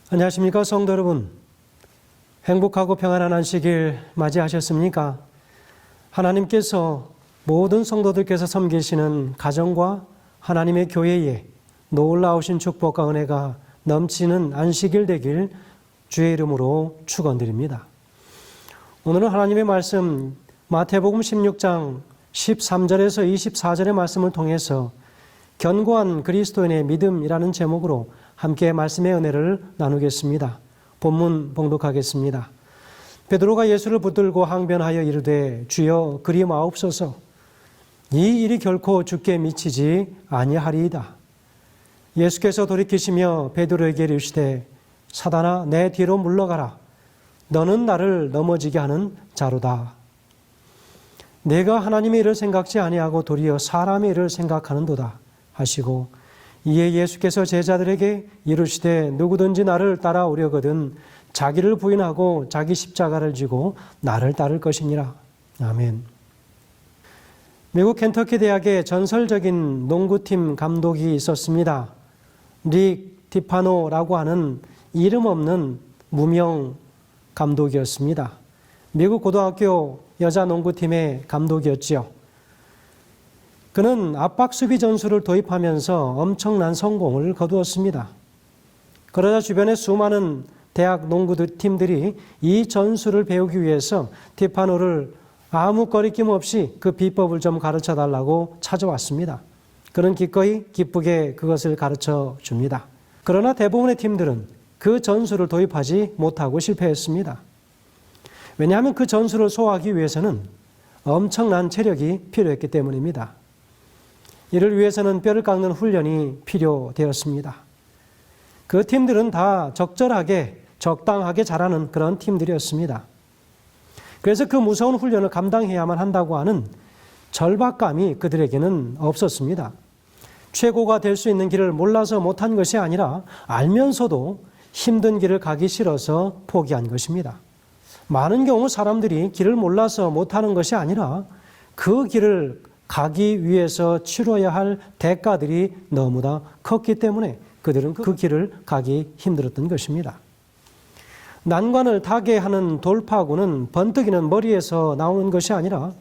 안녕하십니까 성도 여러분. 행복하고 평안한 안식일 맞이하셨습니까? 하나님께서 모든 성도들께서 섬기시는 가정과 하나님의 교회에 놀라우신 축복과 은혜가 넘치는 안식일 되길 주의 이름으로 축원드립니다. 오늘은 하나님의 말씀 마태복음 16장 13절에서 24절의 말씀을 통해서 견고한 그리스도인의 믿음이라는 제목으로 함께 말씀의 은혜를 나누겠습니다. 본문 봉독하겠습니다. 베드로가 예수를 붙들고 항변하여 이르되 주여 그리마옵소서. 이 일이 결코 주께 미치지 아니하리이다. 예수께서 돌이키시며 베드로에게 이르시되 사단아 내 뒤로 물러가라. 너는 나를 넘어지게 하는 자로다. 내가 하나님의 일을 생각지 아니하고 도리어 사람의 일을 생각하는도다 하시고 이에 예수께서 제자들에게 이르시되 누구든지 나를 따라오려거든 자기를 부인하고 자기 십자가를 지고 나를 따를 것이니라. 아멘. 미국 켄터키 대학에 전설적인 농구팀 감독이 있었습니다. 릭 디파노라고 하는 이름 없는 무명 감독이었습니다. 미국 고등학교 여자 농구팀의 감독이었지요. 그는 압박 수비 전술을 도입하면서 엄청난 성공을 거두었습니다. 그러자 주변의 수많은 대학 농구팀들이 이 전술을 배우기 위해서 디파노를 아무 거리낌 없이 그 비법을 좀 가르쳐 달라고 찾아왔습니다. 그는 기꺼이 기쁘게 그것을 가르쳐 줍니다. 그러나 대부분의 팀들은 그 전술을 도입하지 못하고 실패했습니다. 왜냐하면 그 전술을 소화하기 위해서는 엄청난 체력이 필요했기 때문입니다. 이를 위해서는 뼈를 깎는 훈련이 필요되었습니다. 그 팀들은 다 적절하게 적당하게 잘하는 그런 팀들이었습니다. 그래서 그 무서운 훈련을 감당해야만 한다고 하는 절박감이 그들에게는 없었습니다. 최고가 될 수 있는 길을 몰라서 못한 것이 아니라 알면서도 힘든 길을 가기 싫어서 포기한 것입니다. 많은 경우 사람들이 길을 몰라서 못하는 것이 아니라 그 길을 가기 위해서 치러야 할 대가들이 너무나 컸기 때문에 그들은 그 길을 가기 힘들었던 것입니다. 난관을 타게 하는 돌파구는 번뜩이는 머리에서 나오는 것이 아니라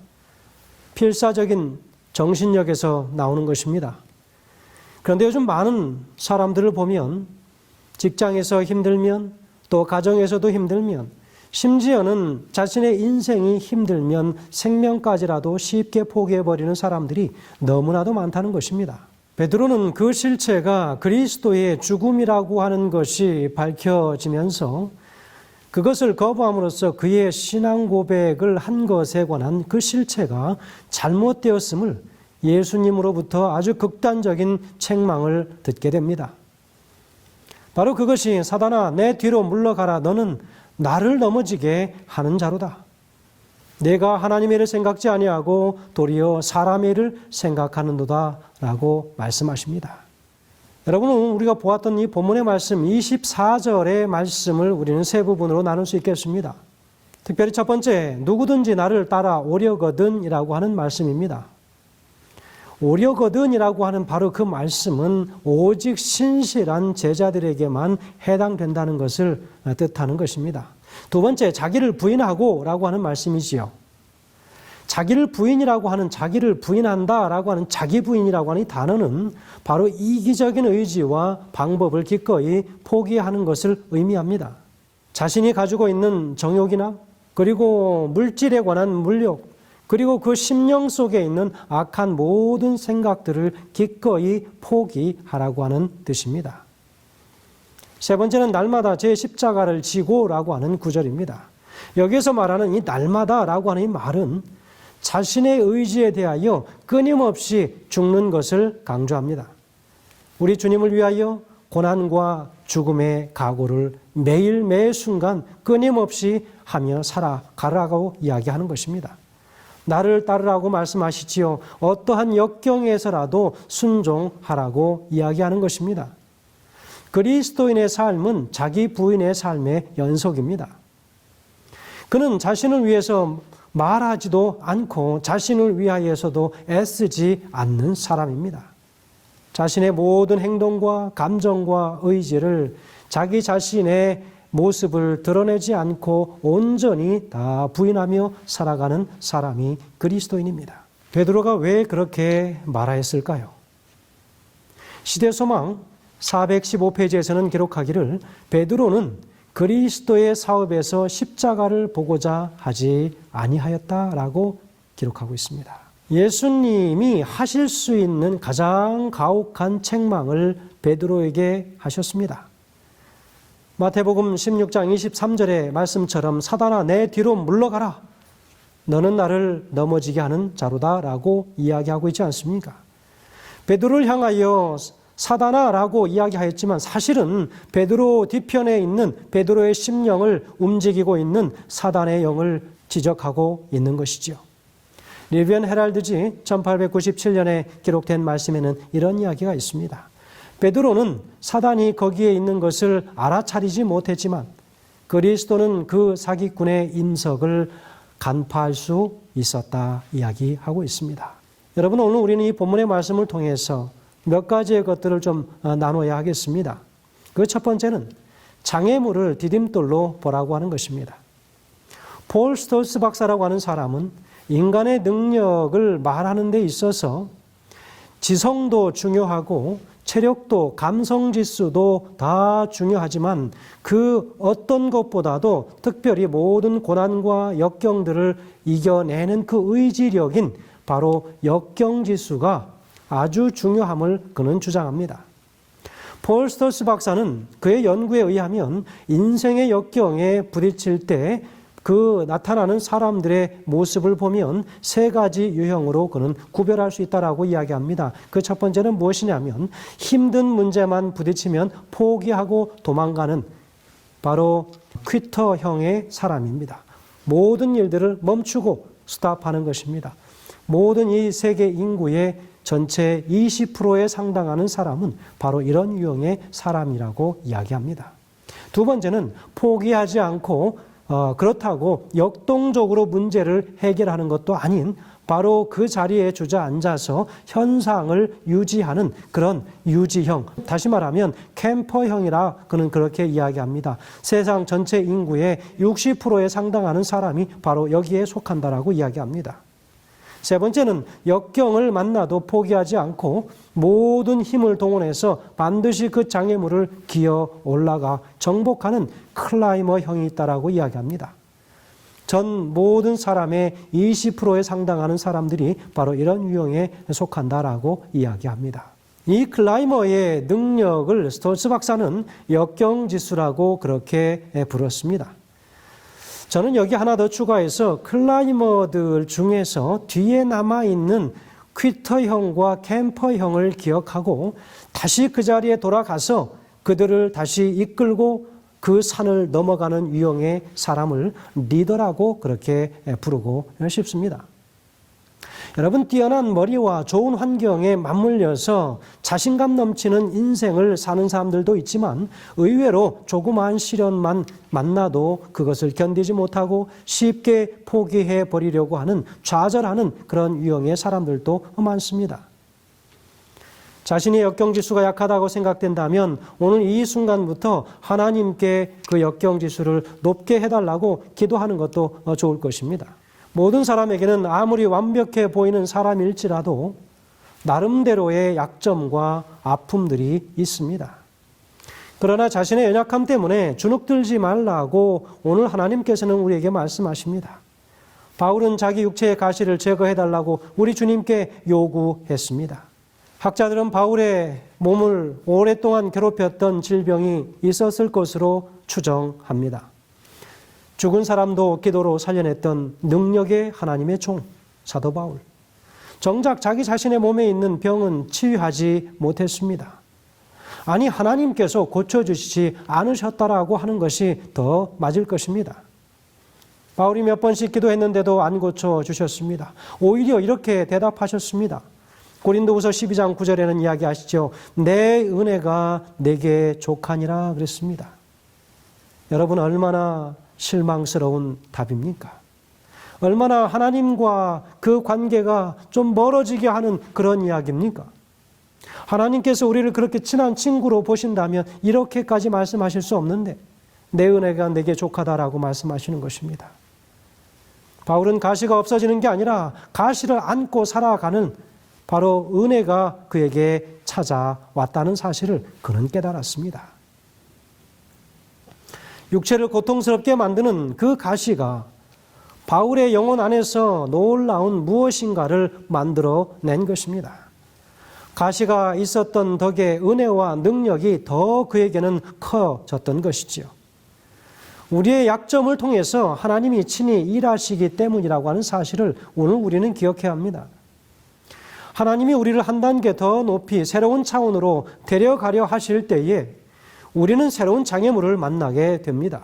필사적인 정신력에서 나오는 것입니다. 그런데 요즘 많은 사람들을 보면 직장에서 힘들면 또 가정에서도 힘들면 심지어는 자신의 인생이 힘들면 생명까지라도 쉽게 포기해버리는 사람들이 너무나도 많다는 것입니다. 베드로는 그 실체가 그리스도의 죽음이라고 하는 것이 밝혀지면서 그것을 거부함으로써 그의 신앙 고백을 한 것에 관한 그 실체가 잘못되었음을 예수님으로부터 아주 극단적인 책망을 듣게 됩니다. 바로 그것이 사단아 내 뒤로 물러가라. 너는 나를 넘어지게 하는 자로다. 내가 하나님의 일을 생각지 아니하고 도리어 사람의 일을 생각하는도다 라고 말씀하십니다. 여러분, 우리가 보았던 이 본문의 말씀 24절의 말씀을 우리는 세 부분으로 나눌 수 있겠습니다. 특별히 첫 번째, 누구든지 나를 따라오려거든 이라고 하는 말씀입니다. 오려거든이라고 하는 바로 그 말씀은 오직 신실한 제자들에게만 해당된다는 것을 뜻하는 것입니다. 두 번째, 자기를 부인하고 라고 하는 말씀이지요. 자기를 부인이라고 하는 자기를 부인한다 라고 하는 자기 부인이라고 하는 이 단어는 바로 이기적인 의지와 방법을 기꺼이 포기하는 것을 의미합니다. 자신이 가지고 있는 정욕이나 그리고 물질에 관한 물욕 그리고 그 심령 속에 있는 악한 모든 생각들을 기꺼이 포기하라고 하는 뜻입니다. 세 번째는 날마다 제 십자가를 지고라고 하는 구절입니다. 여기에서 말하는 이 날마다라고 하는 이 말은 자신의 의지에 대하여 끊임없이 죽는 것을 강조합니다. 우리 주님을 위하여 고난과 죽음의 각오를 매일 매 순간 끊임없이 하며 살아가라고 이야기하는 것입니다. 나를 따르라고 말씀하시지요. 어떠한 역경에서라도 순종하라고 이야기하는 것입니다. 그리스도인의 삶은 자기 부인의 삶의 연속입니다. 그는 자신을 위해서 말하지도 않고 자신을 위하여서도 애쓰지 않는 사람입니다. 자신의 모든 행동과 감정과 의지를 자기 자신의 모습을 드러내지 않고 온전히 다 부인하며 살아가는 사람이 그리스도인입니다. 베드로가 왜 그렇게 말하였을까요? 시대소망 415페이지에서는 기록하기를 베드로는 그리스도의 사업에서 십자가를 보고자 하지 아니하였다라고 기록하고 있습니다. 예수님이 하실 수 있는 가장 가혹한 책망을 베드로에게 하셨습니다. 마태복음 16장 23절의 말씀처럼 사단아 내 뒤로 물러가라. 너는 나를 넘어지게 하는 자로다 라고 이야기하고 있지 않습니까? 베드로를 향하여 사단아 라고 이야기하였지만 사실은 베드로 뒤편에 있는 베드로의 심령을 움직이고 있는 사단의 영을 지적하고 있는 것이죠. 리비언 헤랄드지 1897년에 기록된 말씀에는 이런 이야기가 있습니다. 베드로는 사단이 거기에 있는 것을 알아차리지 못했지만 그리스도는 그 사기꾼의 인석을 간파할 수 있었다 이야기하고 있습니다. 여러분, 오늘 우리는 이 본문의 말씀을 통해서 몇 가지의 것들을 좀 나눠야 하겠습니다. 그 첫 번째는 장애물을 디딤돌로 보라고 하는 것입니다. 폴 스톨스 박사라고 하는 사람은 인간의 능력을 말하는 데 있어서 지성도 중요하고 체력도 감성지수도 다 중요하지만 그 어떤 것보다도 특별히 모든 고난과 역경들을 이겨내는 그 의지력인 바로 역경지수가 아주 중요함을 그는 주장합니다. 폴 스톨스 박사는 그의 연구에 의하면 인생의 역경에 부딪힐 때 그 나타나는 사람들의 모습을 보면 세 가지 유형으로 그는 구별할 수 있다라고 이야기합니다. 그 첫 번째는 무엇이냐면 힘든 문제만 부딪히면 포기하고 도망가는 바로 퀴터형의 사람입니다. 모든 일들을 멈추고 스탑하는 것입니다. 모든 이 세계 인구의 전체 20%에 상당하는 사람은 바로 이런 유형의 사람이라고 이야기합니다. 두 번째는 포기하지 않고 그렇다고 역동적으로 문제를 해결하는 것도 아닌 바로 그 자리에 주저앉아서 현상을 유지하는 그런 유지형, 다시 말하면 캠퍼형이라 그는 그렇게 이야기합니다. 세상 전체 인구의 60%에 상당하는 사람이 바로 여기에 속한다라고 이야기합니다. 세 번째는 역경을 만나도 포기하지 않고 모든 힘을 동원해서 반드시 그 장애물을 기어 올라가 정복하는 클라이머형이 있다라고 이야기합니다. 전 모든 사람의 20%에 상당하는 사람들이 바로 이런 유형에 속한다라고 이야기합니다. 이 클라이머의 능력을 스톨스 박사는 역경지수라고 그렇게 부르습니다. 저는 여기 하나 더 추가해서 클라이머들 중에서 뒤에 남아있는 퀴터형과 캠퍼형을 기억하고 다시 그 자리에 돌아가서 그들을 다시 이끌고 그 산을 넘어가는 유형의 사람을 리더라고 그렇게 부르고 싶습니다. 여러분, 뛰어난 머리와 좋은 환경에 맞물려서 자신감 넘치는 인생을 사는 사람들도 있지만 의외로 조그마한 시련만 만나도 그것을 견디지 못하고 쉽게 포기해 버리려고 하는 좌절하는 그런 유형의 사람들도 많습니다. 자신의 역경지수가 약하다고 생각된다면 오늘 이 순간부터 하나님께 그 역경지수를 높게 해달라고 기도하는 것도 좋을 것입니다. 모든 사람에게는 아무리 완벽해 보이는 사람일지라도 나름대로의 약점과 아픔들이 있습니다. 그러나 자신의 연약함 때문에 주눅들지 말라고 오늘 하나님께서는 우리에게 말씀하십니다. 바울은 자기 육체의 가시를 제거해달라고 우리 주님께 요구했습니다. 학자들은 바울의 몸을 오랫동안 괴롭혔던 질병이 있었을 것으로 추정합니다. 죽은 사람도 기도로 살려냈던 능력의 하나님의 종, 사도 바울. 정작 자기 자신의 몸에 있는 병은 치유하지 못했습니다. 아니, 하나님께서 고쳐주시지 않으셨다라고 하는 것이 더 맞을 것입니다. 바울이 몇 번씩 기도했는데도 안 고쳐주셨습니다. 오히려 이렇게 대답하셨습니다. 고린도후서 12장 9절에는 이야기하시죠. 내 은혜가 내게 족하니라 그랬습니다. 여러분, 얼마나 실망스러운 답입니까? 얼마나 하나님과 그 관계가 좀 멀어지게 하는 그런 이야기입니까? 하나님께서 우리를 그렇게 친한 친구로 보신다면 이렇게까지 말씀하실 수 없는데 내 은혜가 내게 족하다라고 말씀하시는 것입니다. 바울은 가시가 없어지는 게 아니라 가시를 안고 살아가는 바로 은혜가 그에게 찾아왔다는 사실을 그는 깨달았습니다. 육체를 고통스럽게 만드는 그 가시가 바울의 영혼 안에서 놀라운 무엇인가를 만들어낸 것입니다. 가시가 있었던 덕에 은혜와 능력이 더 그에게는 커졌던 것이지요. 우리의 약점을 통해서 하나님이 친히 일하시기 때문이라고 하는 사실을 오늘 우리는 기억해야 합니다. 하나님이 우리를 한 단계 더 높이 새로운 차원으로 데려가려 하실 때에 우리는 새로운 장애물을 만나게 됩니다.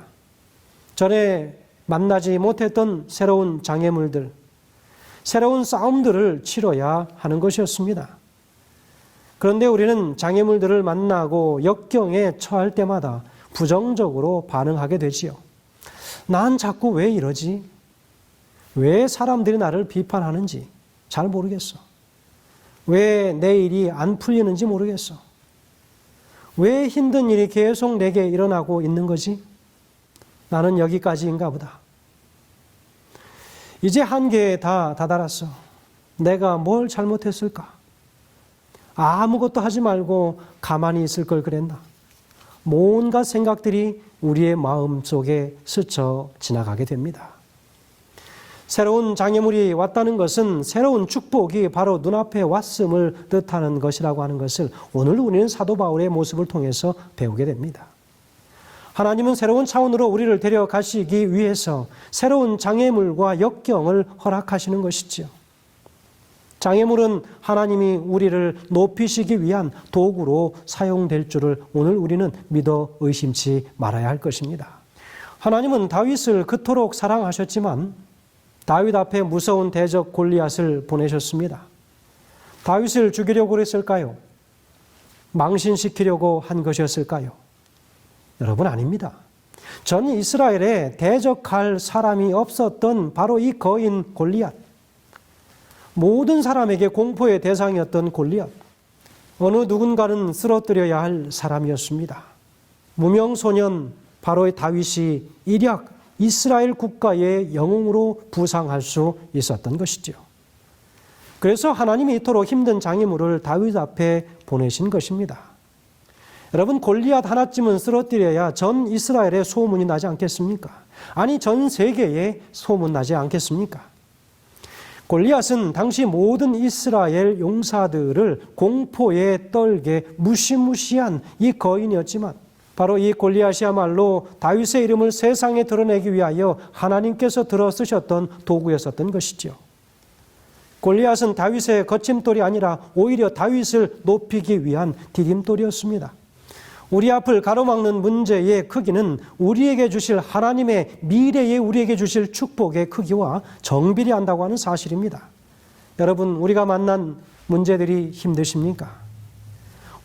전에 만나지 못했던 새로운 장애물들, 새로운 싸움들을 치러야 하는 것이었습니다. 그런데 우리는 장애물들을 만나고 역경에 처할 때마다 부정적으로 반응하게 되지요. 난 자꾸 왜 이러지? 왜 사람들이 나를 비판하는지 잘 모르겠어. 왜 내 일이 안 풀리는지 모르겠어. 왜 힘든 일이 계속 내게 일어나고 있는 거지? 나는 여기까지인가 보다. 이제 한계에 다 다다랐어. 내가 뭘 잘못했을까? 아무것도 하지 말고 가만히 있을 걸 그랬나? 온갖 생각들이 우리의 마음 속에 스쳐 지나가게 됩니다. 새로운 장애물이 왔다는 것은 새로운 축복이 바로 눈앞에 왔음을 뜻하는 것이라고 하는 것을 오늘 우리는 사도 바울의 모습을 통해서 배우게 됩니다. 하나님은 새로운 차원으로 우리를 데려가시기 위해서 새로운 장애물과 역경을 허락하시는 것이지요. 장애물은 하나님이 우리를 높이시기 위한 도구로 사용될 줄을 오늘 우리는 믿어 의심치 말아야 할 것입니다. 하나님은 다윗을 그토록 사랑하셨지만 다윗 앞에 무서운 대적 골리앗을 보내셨습니다. 다윗을 죽이려고 했을까요? 망신시키려고 한 것이었을까요? 여러분, 아닙니다. 전 이스라엘에 대적할 사람이 없었던 바로 이 거인 골리앗. 모든 사람에게 공포의 대상이었던 골리앗. 어느 누군가는 쓰러뜨려야 할 사람이었습니다. 무명소년 바로 다윗이 일약 이스라엘 국가의 영웅으로 부상할 수 있었던 것이죠. 그래서 하나님이 이토록 힘든 장애물을 다윗 앞에 보내신 것입니다. 여러분, 골리앗 하나쯤은 쓰러뜨려야 전 이스라엘에 소문이 나지 않겠습니까? 아니, 전 세계에 소문 나지 않겠습니까? 골리앗은 당시 모든 이스라엘 용사들을 공포에 떨게 무시무시한 이 거인이었지만 바로 이 골리앗이야말로 다윗의 이름을 세상에 드러내기 위하여 하나님께서 들어 쓰셨던 도구였었던 것이죠. 골리앗은 다윗의 거침돌이 아니라 오히려 다윗을 높이기 위한 디딤돌이었습니다. 우리 앞을 가로막는 문제의 크기는 우리에게 주실 하나님의 미래에 우리에게 주실 축복의 크기와 정비례한다고 하는 사실입니다. 여러분, 우리가 만난 문제들이 힘드십니까?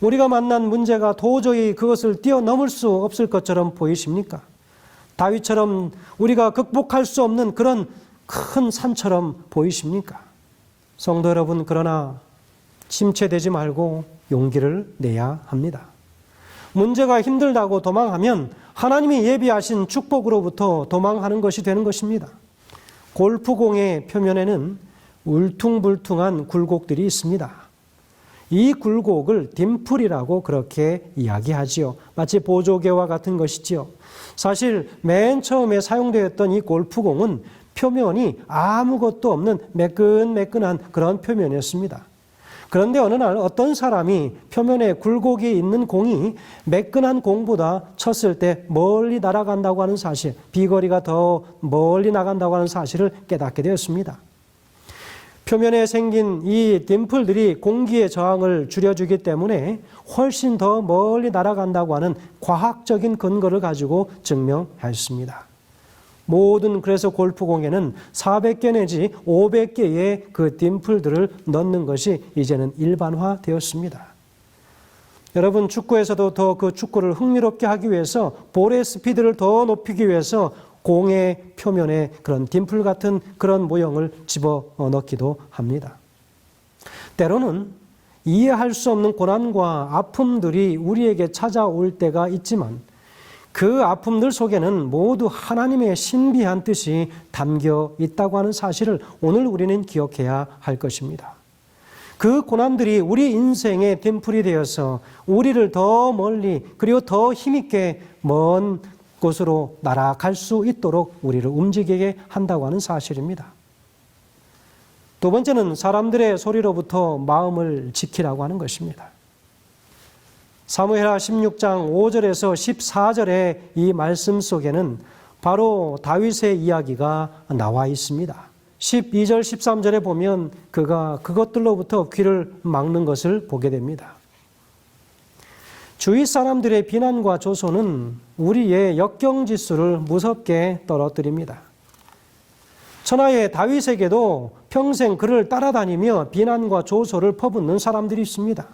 우리가 만난 문제가 도저히 그것을 뛰어넘을 수 없을 것처럼 보이십니까? 다윗처럼 우리가 극복할 수 없는 그런 큰 산처럼 보이십니까? 성도 여러분, 그러나 침체되지 말고 용기를 내야 합니다. 문제가 힘들다고 도망하면 하나님이 예비하신 축복으로부터 도망하는 것이 되는 것입니다. 골프공의 표면에는 울퉁불퉁한 굴곡들이 있습니다. 이 굴곡을 딤플이라고 그렇게 이야기하지요. 마치 보조개와 같은 것이지요. 사실 맨 처음에 사용되었던 이 골프공은 표면이 아무것도 없는 매끈매끈한 그런 표면이었습니다. 그런데 어느 날 어떤 사람이 표면에 굴곡이 있는 공이 매끈한 공보다 쳤을 때 멀리 날아간다고 하는 사실, 비거리가 더 멀리 나간다고 하는 사실을 깨닫게 되었습니다. 표면에 생긴 이 딤플들이 공기의 저항을 줄여주기 때문에 훨씬 더 멀리 날아간다고 하는 과학적인 근거를 가지고 증명했습니다. 그래서 골프공에는 400개 내지 500개의 그 딤플들을 넣는 것이 이제는 일반화되었습니다. 여러분, 축구에서도 더 그 축구를 흥미롭게 하기 위해서 볼의 스피드를 더 높이기 위해서 공의 표면에 그런 딤플 같은 그런 모형을 집어넣기도 합니다. 때로는 이해할 수 없는 고난과 아픔들이 우리에게 찾아올 때가 있지만 그 아픔들 속에는 모두 하나님의 신비한 뜻이 담겨 있다고 하는 사실을 오늘 우리는 기억해야 할 것입니다. 그 고난들이 우리 인생의 됨풀이 되어서 우리를 더 멀리 그리고 더 힘있게 먼 곳으로 날아갈 수 있도록 우리를 움직이게 한다고 하는 사실입니다. 두 번째는 사람들의 소리로부터 마음을 지키라고 하는 것입니다. 사무엘하 16장 5절에서 14절의 이 말씀 속에는 바로 다윗의 이야기가 나와 있습니다. 12절, 13절에 보면 그가 그것들로부터 귀를 막는 것을 보게 됩니다. 주위 사람들의 비난과 조소는 우리의 역경지수를 무섭게 떨어뜨립니다. 천하의 다윗에게도 평생 그를 따라다니며 비난과 조소를 퍼붓는 사람들이 있습니다.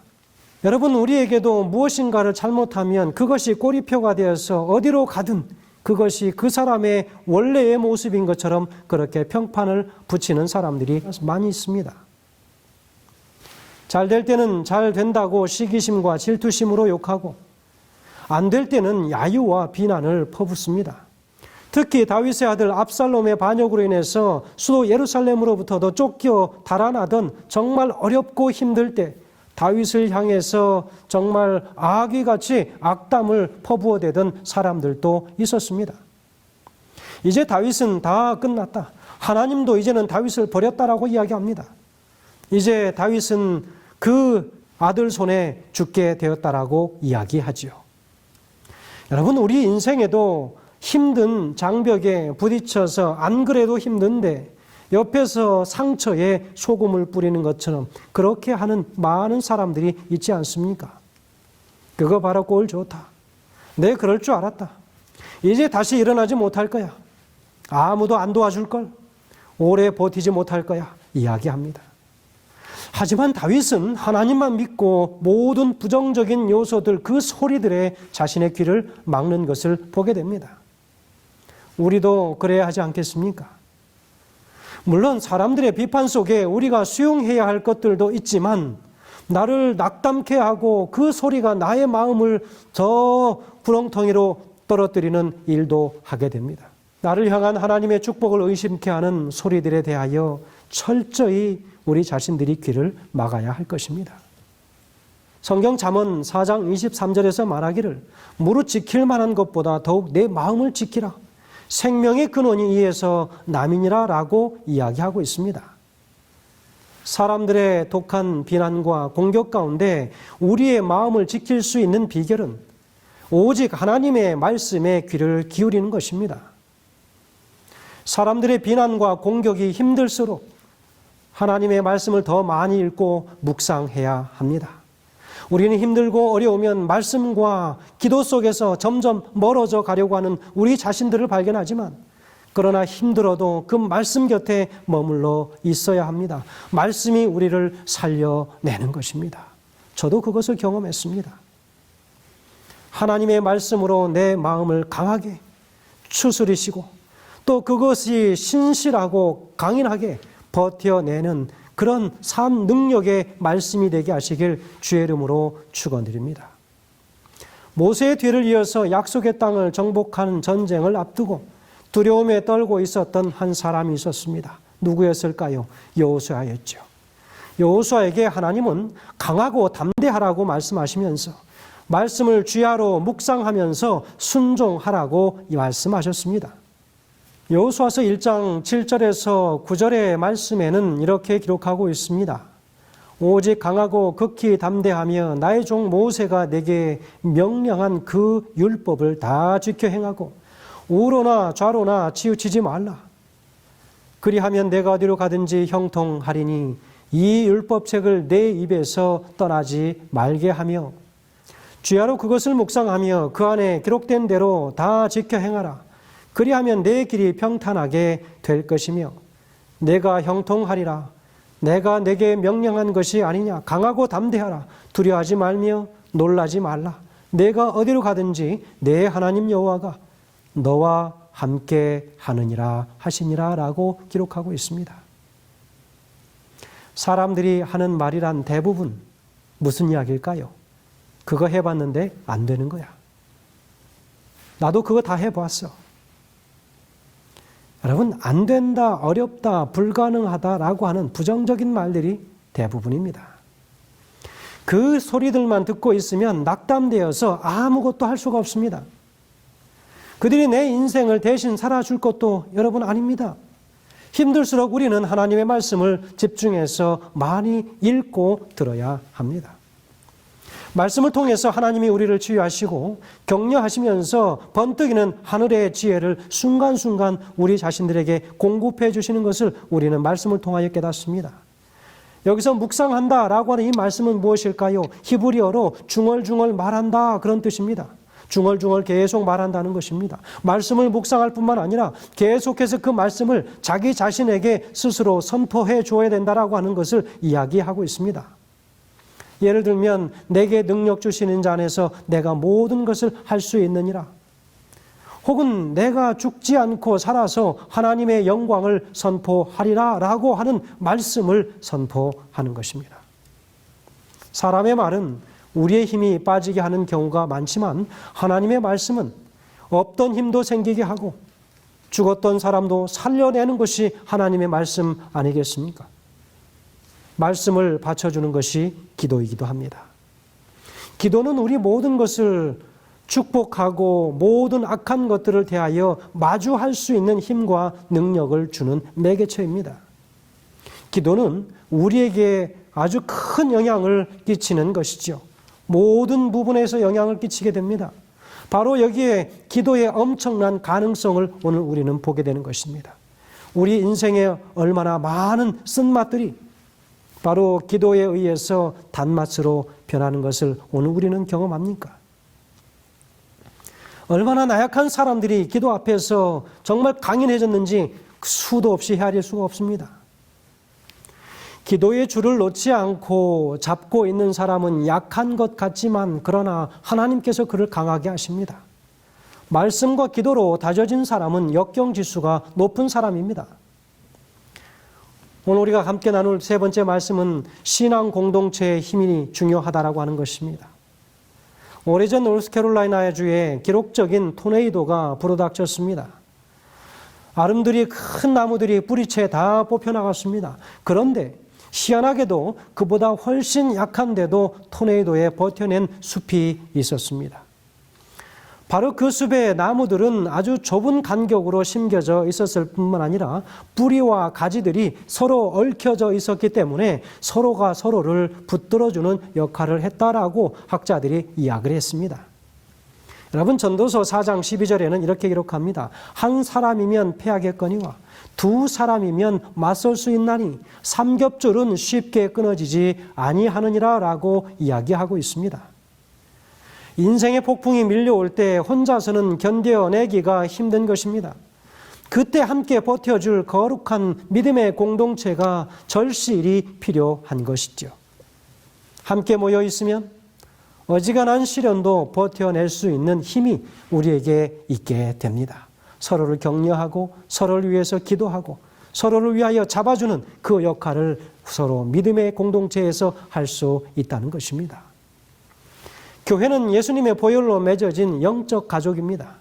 여러분, 우리에게도 무엇인가를 잘못하면 그것이 꼬리표가 되어서 어디로 가든 그것이 그 사람의 원래의 모습인 것처럼 그렇게 평판을 붙이는 사람들이 많이 있습니다. 잘 될 때는 잘 된다고 시기심과 질투심으로 욕하고 안 될 때는 야유와 비난을 퍼붓습니다. 특히 다윗의 아들 압살롬의 반역으로 인해서 수도 예루살렘으로부터도 쫓겨 달아나던 정말 어렵고 힘들 때 다윗을 향해서 정말 아귀같이 악담을 퍼부어대던 사람들도 있었습니다. 이제 다윗은 다 끝났다. 하나님도 이제는 다윗을 버렸다라고 이야기합니다. 이제 다윗은 그 아들 손에 죽게 되었다라고 이야기하지요. 여러분, 우리 인생에도 힘든 장벽에 부딪혀서 안 그래도 힘든데 옆에서 상처에 소금을 뿌리는 것처럼 그렇게 하는 많은 사람들이 있지 않습니까? 그거 바로 꼴 좋다. 내 그럴 줄 알았다. 이제 다시 일어나지 못할 거야. 아무도 안 도와줄걸. 오래 버티지 못할 거야. 이야기합니다. 하지만 다윗은 하나님만 믿고 모든 부정적인 요소들, 그 소리들에 자신의 귀를 막는 것을 보게 됩니다. 우리도 그래야 하지 않겠습니까? 물론 사람들의 비판 속에 우리가 수용해야 할 것들도 있지만 나를 낙담케 하고 그 소리가 나의 마음을 더 구렁텅이로 떨어뜨리는 일도 하게 됩니다. 나를 향한 하나님의 축복을 의심케 하는 소리들에 대하여 철저히 우리 자신들이 귀를 막아야 할 것입니다. 성경 잠언 4장 23절에서 말하기를 무릇 지킬 만한 것보다 더욱 내 마음을 지키라. 생명의 근원이 이에서 남이니라 라고 이야기하고 있습니다. 사람들의 독한 비난과 공격 가운데 우리의 마음을 지킬 수 있는 비결은 오직 하나님의 말씀에 귀를 기울이는 것입니다. 사람들의 비난과 공격이 힘들수록 하나님의 말씀을 더 많이 읽고 묵상해야 합니다. 우리는 힘들고 어려우면 말씀과 기도 속에서 점점 멀어져 가려고 하는 우리 자신들을 발견하지만 그러나 힘들어도 그 말씀 곁에 머물러 있어야 합니다. 말씀이 우리를 살려내는 것입니다. 저도 그것을 경험했습니다. 하나님의 말씀으로 내 마음을 강하게 추스리시고 또 그것이 신실하고 강인하게 버텨내는 그런 삶 능력의 말씀이 되게 하시길 주의 이름으로 축원드립니다. 모세의 뒤를 이어서 약속의 땅을 정복하는 전쟁을 앞두고 두려움에 떨고 있었던 한 사람이 있었습니다. 누구였을까요? 여호수아였죠. 여호수아에게 하나님은 강하고 담대하라고 말씀하시면서 말씀을 주야로 묵상하면서 순종하라고 말씀하셨습니다. 여호수아서 1장 7절에서 9절의 말씀에는 이렇게 기록하고 있습니다. 오직 강하고 극히 담대하며 나의 종 모세가 내게 명령한 그 율법을 다 지켜 행하고 우로나 좌로나 치우치지 말라. 그리하면 내가 어디로 가든지 형통하리니 이 율법책을 내 입에서 떠나지 말게 하며 주야로 그것을 묵상하며 그 안에 기록된 대로 다 지켜 행하라. 그리하면 내 길이 평탄하게 될 것이며 내가 형통하리라. 내가 내게 명령한 것이 아니냐. 강하고 담대하라. 두려워하지 말며 놀라지 말라. 내가 어디로 가든지 내 하나님 여호와가 너와 함께 하느니라 하시니라 라고 기록하고 있습니다. 사람들이 하는 말이란 대부분 무슨 이야기일까요? 그거 해봤는데 안 되는 거야. 나도 그거 다 해보았어. 여러분, 안 된다, 어렵다, 불가능하다라고 하는 부정적인 말들이 대부분입니다. 그 소리들만 듣고 있으면 낙담되어서 아무것도 할 수가 없습니다. 그들이 내 인생을 대신 살아줄 것도 여러분 아닙니다. 힘들수록 우리는 하나님의 말씀을 집중해서 많이 읽고 들어야 합니다. 말씀을 통해서 하나님이 우리를 치유하시고 격려하시면서 번뜩이는 하늘의 지혜를 순간순간 우리 자신들에게 공급해 주시는 것을 우리는 말씀을 통하여 깨닫습니다. 여기서 묵상한다라고 하는 이 말씀은 무엇일까요? 히브리어로 중얼중얼 말한다, 그런 뜻입니다. 중얼중얼 계속 말한다는 것입니다. 말씀을 묵상할 뿐만 아니라 계속해서 그 말씀을 자기 자신에게 스스로 선포해 줘야 된다라고 하는 것을 이야기하고 있습니다. 예를 들면 내게 능력 주시는 자 안에서 내가 모든 것을 할 수 있느니라. 혹은 내가 죽지 않고 살아서 하나님의 영광을 선포하리라 라고 하는 말씀을 선포하는 것입니다. 사람의 말은 우리의 힘이 빠지게 하는 경우가 많지만 하나님의 말씀은 없던 힘도 생기게 하고 죽었던 사람도 살려내는 것이 하나님의 말씀 아니겠습니까? 말씀을 받쳐주는 것이 기도이기도 합니다. 기도는 우리 모든 것을 축복하고 모든 악한 것들을 대하여 마주할 수 있는 힘과 능력을 주는 매개체입니다. 기도는 우리에게 아주 큰 영향을 끼치는 것이죠. 모든 부분에서 영향을 끼치게 됩니다. 바로 여기에 기도의 엄청난 가능성을 오늘 우리는 보게 되는 것입니다. 우리 인생에 얼마나 많은 쓴맛들이 바로 기도에 의해서 단맛으로 변하는 것을 오늘 우리는 경험합니까? 얼마나 나약한 사람들이 기도 앞에서 정말 강인해졌는지 수도 없이 헤아릴 수가 없습니다. 기도의 줄을 놓지 않고 잡고 있는 사람은 약한 것 같지만 그러나 하나님께서 그를 강하게 하십니다. 말씀과 기도로 다져진 사람은 역경지수가 높은 사람입니다. 오늘 우리가 함께 나눌 세 번째 말씀은 신앙 공동체의 힘이 중요하다라고 하는 것입니다. 오래전 노스캐롤라이나 주에 기록적인 토네이도가 불어닥쳤습니다. 아름드리 큰 나무들이 뿌리채 다 뽑혀나갔습니다. 그런데 희한하게도 그보다 훨씬 약한데도 토네이도에 버텨낸 숲이 있었습니다. 바로 그 숲의 나무들은 아주 좁은 간격으로 심겨져 있었을 뿐만 아니라 뿌리와 가지들이 서로 얽혀져 있었기 때문에 서로가 서로를 붙들어주는 역할을 했다라고 학자들이 이야기를 했습니다. 여러분, 전도서 4장 12절에는 이렇게 기록합니다. 한 사람이면 패하겠거니와 두 사람이면 맞설 수 있나니 삼겹줄은 쉽게 끊어지지 아니하느니라 라고 이야기하고 있습니다. 인생의 폭풍이 밀려올 때 혼자서는 견뎌내기가 힘든 것입니다. 그때 함께 버텨줄 거룩한 믿음의 공동체가 절실히 필요한 것이죠. 함께 모여 있으면 어지간한 시련도 버텨낼 수 있는 힘이 우리에게 있게 됩니다. 서로를 격려하고 서로를 위해서 기도하고 서로를 위하여 잡아주는 그 역할을 서로 믿음의 공동체에서 할 수 있다는 것입니다. 교회는 예수님의 보혈로 맺어진 영적 가족입니다.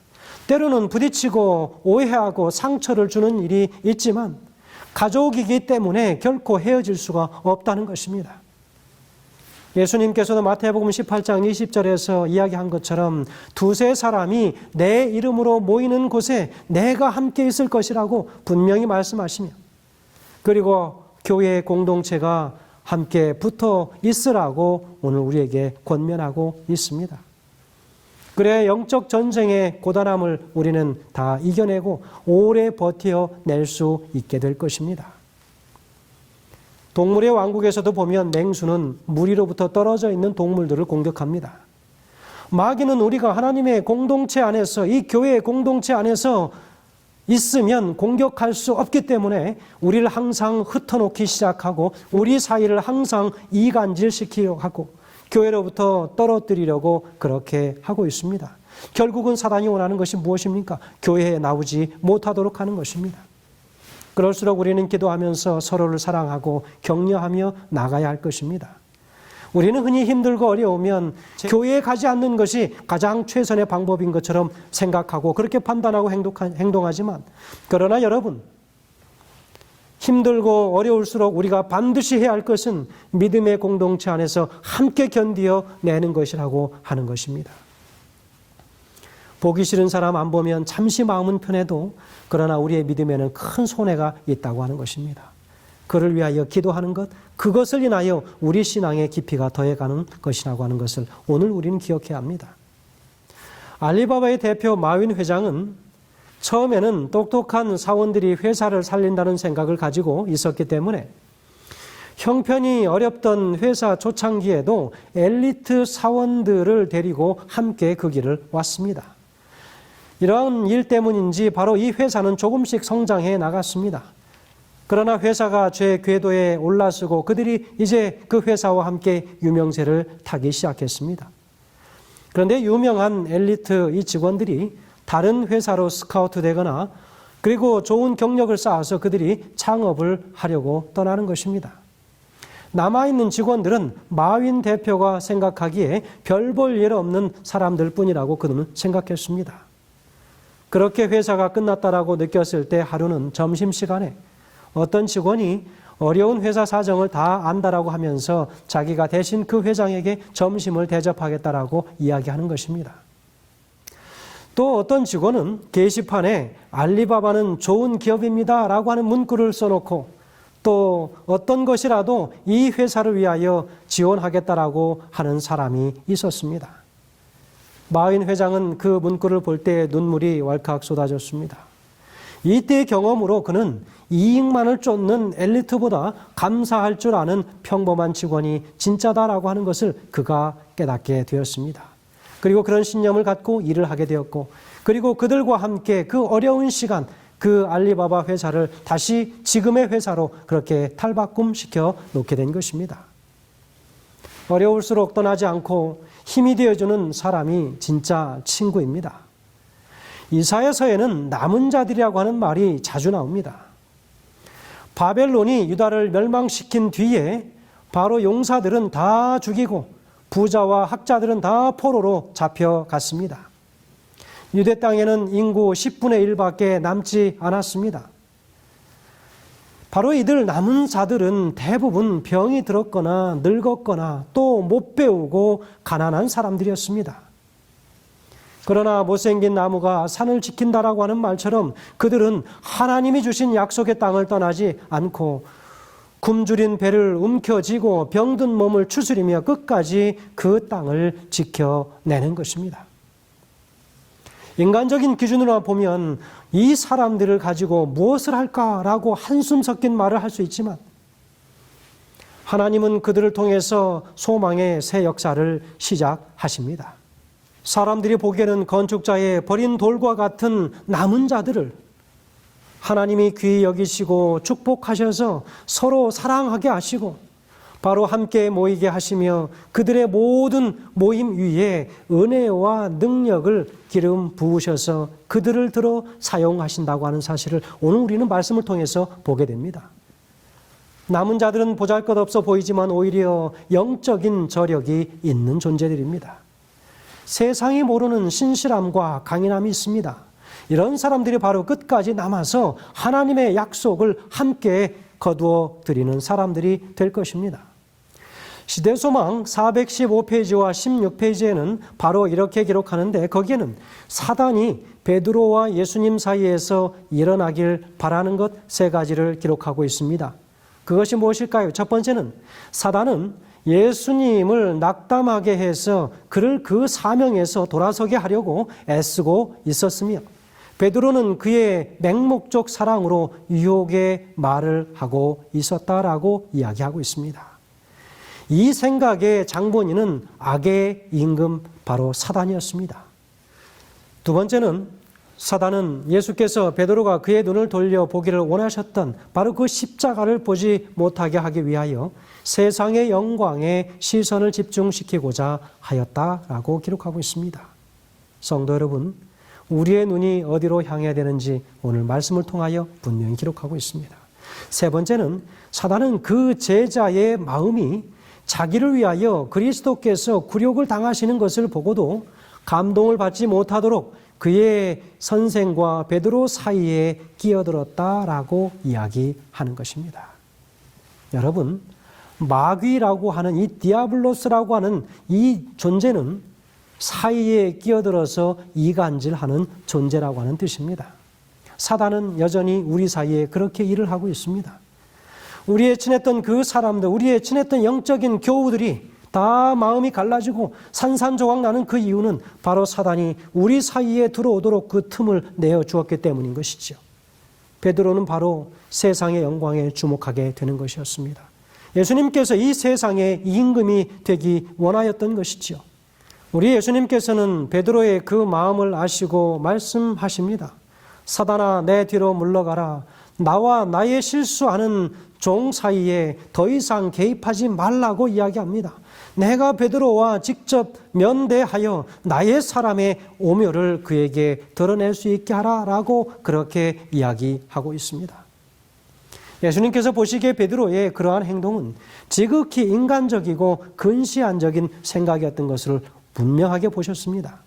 때로는 부딪히고 오해하고 상처를 주는 일이 있지만 가족이기 때문에 결코 헤어질 수가 없다는 것입니다. 예수님께서도 마태복음 18장 20절에서 이야기한 것처럼 두세 사람이 내 이름으로 모이는 곳에 내가 함께 있을 것이라고 분명히 말씀하시며 그리고 교회의 공동체가 함께 붙어 있으라고 오늘 우리에게 권면하고 있습니다. 그래야 영적 전쟁의 고단함을 우리는 다 이겨내고 오래 버텨낼 수 있게 될 것입니다. 동물의 왕국에서도 보면 맹수는 무리로부터 떨어져 있는 동물들을 공격합니다. 마귀는 우리가 하나님의 공동체 안에서 이 교회의 공동체 안에서 있으면 공격할 수 없기 때문에 우리를 항상 흩어놓기 시작하고 우리 사이를 항상 이간질시키려고 하고 교회로부터 떨어뜨리려고 그렇게 하고 있습니다. 결국은 사단이 원하는 것이 무엇입니까? 교회에 나오지 못하도록 하는 것입니다. 그럴수록 우리는 기도하면서 서로를 사랑하고 격려하며 나가야 할 것입니다. 우리는 흔히 힘들고 어려우면 교회에 가지 않는 것이 가장 최선의 방법인 것처럼 생각하고 그렇게 판단하고 행동하지만, 그러나 여러분, 힘들고 어려울수록 우리가 반드시 해야 할 것은 믿음의 공동체 안에서 함께 견디어 내는 것이라고 하는 것입니다. 보기 싫은 사람 안 보면 잠시 마음은 편해도 그러나 우리의 믿음에는 큰 손해가 있다고 하는 것입니다. 그를 위하여 기도하는 것, 그것을 인하여 우리 신앙의 깊이가 더해가는 것이라고 하는 것을 오늘 우리는 기억해야 합니다. 알리바바의 대표 마윈 회장은 처음에는 똑똑한 사원들이 회사를 살린다는 생각을 가지고 있었기 때문에 형편이 어렵던 회사 초창기에도 엘리트 사원들을 데리고 함께 그 길을 왔습니다. 이러한 일 때문인지 바로 이 회사는 조금씩 성장해 나갔습니다. 그러나 회사가 제 궤도에 올라서고 그들이 이제 그 회사와 함께 유명세를 타기 시작했습니다. 그런데 유명한 엘리트 이 직원들이 다른 회사로 스카우트 되거나 그리고 좋은 경력을 쌓아서 그들이 창업을 하려고 떠나는 것입니다. 남아있는 직원들은 마윈 대표가 생각하기에 별 볼 일 없는 사람들 뿐이라고 그는 생각했습니다. 그렇게 회사가 끝났다라고 느꼈을 때 하루는 점심시간에 어떤 직원이 어려운 회사 사정을 다 안다라고 하면서 자기가 대신 그 회장에게 점심을 대접하겠다라고 이야기하는 것입니다. 또 어떤 직원은 게시판에 알리바바는 좋은 기업입니다 라고 하는 문구를 써놓고 또 어떤 것이라도 이 회사를 위하여 지원하겠다라고 하는 사람이 있었습니다. 마윈 회장은 그 문구를 볼 때 눈물이 왈칵 쏟아졌습니다. 이때의 경험으로 그는 이익만을 쫓는 엘리트보다 감사할 줄 아는 평범한 직원이 진짜다라고 하는 것을 그가 깨닫게 되었습니다. 그리고 그런 신념을 갖고 일을 하게 되었고, 그리고 그들과 함께 그 어려운 시간 그 알리바바 회사를 다시 지금의 회사로 그렇게 탈바꿈시켜 놓게 된 것입니다. 어려울수록 떠나지 않고 힘이 되어주는 사람이 진짜 친구입니다. 이사야서에는 남은 자들이라고 하는 말이 자주 나옵니다. 바벨론이 유다를 멸망시킨 뒤에 바로 용사들은 다 죽이고 부자와 학자들은 다 포로로 잡혀갔습니다. 유대 땅에는 인구 10분의 1밖에 남지 않았습니다. 바로 이들 남은 자들은 대부분 병이 들었거나 늙었거나 또 못 배우고 가난한 사람들이었습니다. 그러나 못생긴 나무가 산을 지킨다라고 하는 말처럼 그들은 하나님이 주신 약속의 땅을 떠나지 않고 굶주린 배를 움켜쥐고 병든 몸을 추스리며 끝까지 그 땅을 지켜내는 것입니다. 인간적인 기준으로 보면 이 사람들을 가지고 무엇을 할까라고 한숨 섞인 말을 할 수 있지만 하나님은 그들을 통해서 소망의 새 역사를 시작하십니다. 사람들이 보기에는 건축자의 버린 돌과 같은 남은 자들을 하나님이 귀히 여기시고 축복하셔서 서로 사랑하게 하시고 바로 함께 모이게 하시며 그들의 모든 모임 위에 은혜와 능력을 기름 부으셔서 그들을 들어 사용하신다고 하는 사실을 오늘 우리는 말씀을 통해서 보게 됩니다. 남은 자들은 보잘것없어 보이지만 오히려 영적인 저력이 있는 존재들입니다. 세상이 모르는 신실함과 강인함이 있습니다. 이런 사람들이 바로 끝까지 남아서 하나님의 약속을 함께 거두어 드리는 사람들이 될 것입니다. 시대소망 415페이지와 16페이지에는 바로 이렇게 기록하는데 거기에는 사단이 베드로와 예수님 사이에서 일어나길 바라는 것 세 가지를 기록하고 있습니다. 그것이 무엇일까요? 첫 번째는 사단은 예수님을 낙담하게 해서 그를 그 사명에서 돌아서게 하려고 애쓰고 있었으며 베드로는 그의 맹목적 사랑으로 유혹의 말을 하고 있었다라고 이야기하고 있습니다. 이 생각의 장본인은 악의 임금 바로 사단이었습니다. 두 번째는 사단은 예수께서 베드로가 그의 눈을 돌려 보기를 원하셨던 바로 그 십자가를 보지 못하게 하기 위하여 세상의 영광에 시선을 집중시키고자 하였다라고 기록하고 있습니다. 성도 여러분, 우리의 눈이 어디로 향해야 되는지 오늘 말씀을 통하여 분명히 기록하고 있습니다. 세 번째는 사단은 그 제자의 마음이 자기를 위하여 그리스도께서 굴욕을 당하시는 것을 보고도 감동을 받지 못하도록 그의 선생과 베드로 사이에 끼어들었다라고 이야기하는 것입니다. 여러분, 마귀라고 하는 이 디아블로스라고 하는 이 존재는 사이에 끼어들어서 이간질하는 존재라고 하는 뜻입니다. 사단은 여전히 우리 사이에 그렇게 일을 하고 있습니다. 우리의 친했던 그 사람들, 우리의 친했던 영적인 교우들이 다 마음이 갈라지고 산산조각 나는 그 이유는 바로 사단이 우리 사이에 들어오도록 그 틈을 내어주었기 때문인 것이죠. 베드로는 바로 세상의 영광에 주목하게 되는 것이었습니다. 예수님께서 이 세상의 임금이 되기 원하였던 것이죠. 우리 예수님께서는 베드로의 그 마음을 아시고 말씀하십니다. 사단아, 내 뒤로 물러가라. 나와 나의 실수하는 종 사이에 더 이상 개입하지 말라고 이야기합니다. 내가 베드로와 직접 면대하여 나의 사람의 오묘를 그에게 드러낼 수 있게 하라라고 그렇게 이야기하고 있습니다. 예수님께서 보시기에 베드로의 그러한 행동은 지극히 인간적이고 근시안적인 생각이었던 것을 분명하게 보셨습니다.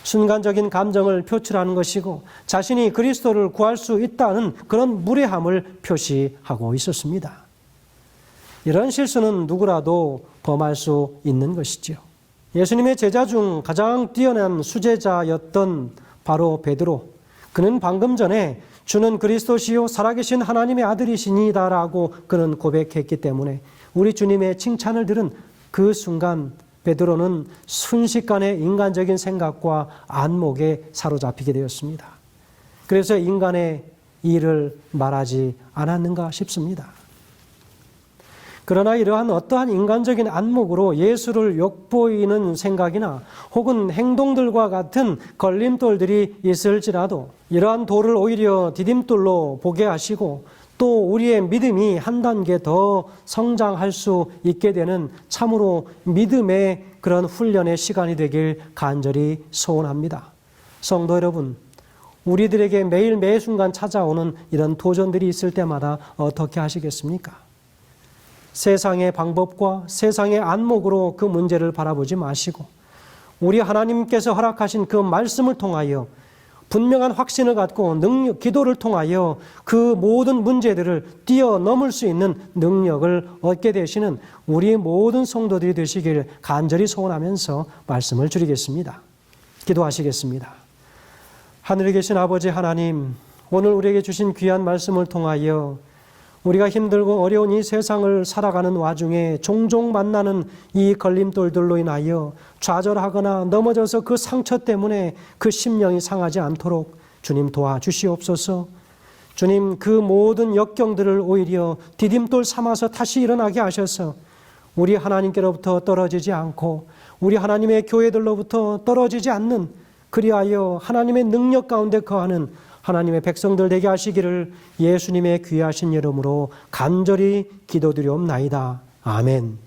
순간적인 감정을 표출하는 것이고 자신이 그리스도를 구할 수 있다는 그런 무례함을 표시하고 있었습니다. 이런 실수는 누구라도 범할 수 있는 것이지요. 예수님의 제자 중 가장 뛰어난 수제자였던 바로 베드로. 그는 방금 전에 주는 그리스도시요 살아계신 하나님의 아들이시니다라고 그는 고백했기 때문에 우리 주님의 칭찬을 들은 그 순간 베드로는 순식간에 인간적인 생각과 안목에 사로잡히게 되었습니다. 그래서 인간의 일을 말하지 않았는가 싶습니다. 그러나 이러한 어떠한 인간적인 안목으로 예수를 욕보이는 생각이나 혹은 행동들과 같은 걸림돌들이 있을지라도 이러한 돌을 오히려 디딤돌로 보게 하시고 또 우리의 믿음이 한 단계 더 성장할 수 있게 되는 참으로 믿음의 그런 훈련의 시간이 되길 간절히 소원합니다. 성도 여러분, 우리들에게 매일 매 순간 찾아오는 이런 도전들이 있을 때마다 어떻게 하시겠습니까? 세상의 방법과 세상의 안목으로 그 문제를 바라보지 마시고 우리 하나님께서 허락하신 그 말씀을 통하여 분명한 확신을 갖고 기도를 통하여 그 모든 문제들을 뛰어넘을 수 있는 능력을 얻게 되시는 우리 모든 성도들이 되시길 간절히 소원하면서 말씀을 드리겠습니다. 기도하시겠습니다. 하늘에 계신 아버지 하나님, 오늘 우리에게 주신 귀한 말씀을 통하여 우리가 힘들고 어려운 이 세상을 살아가는 와중에 종종 만나는 이 걸림돌들로 인하여 좌절하거나 넘어져서 그 상처 때문에 그 심령이 상하지 않도록 주님 도와주시옵소서. 주님, 그 모든 역경들을 오히려 디딤돌 삼아서 다시 일어나게 하셔서 우리 하나님께로부터 떨어지지 않고 우리 하나님의 교회들로부터 떨어지지 않는, 그리하여 하나님의 능력 가운데 거하는 하나님의 백성들 되게 하시기를 예수님의 귀하신 이름으로 간절히 기도드리옵나이다. 아멘.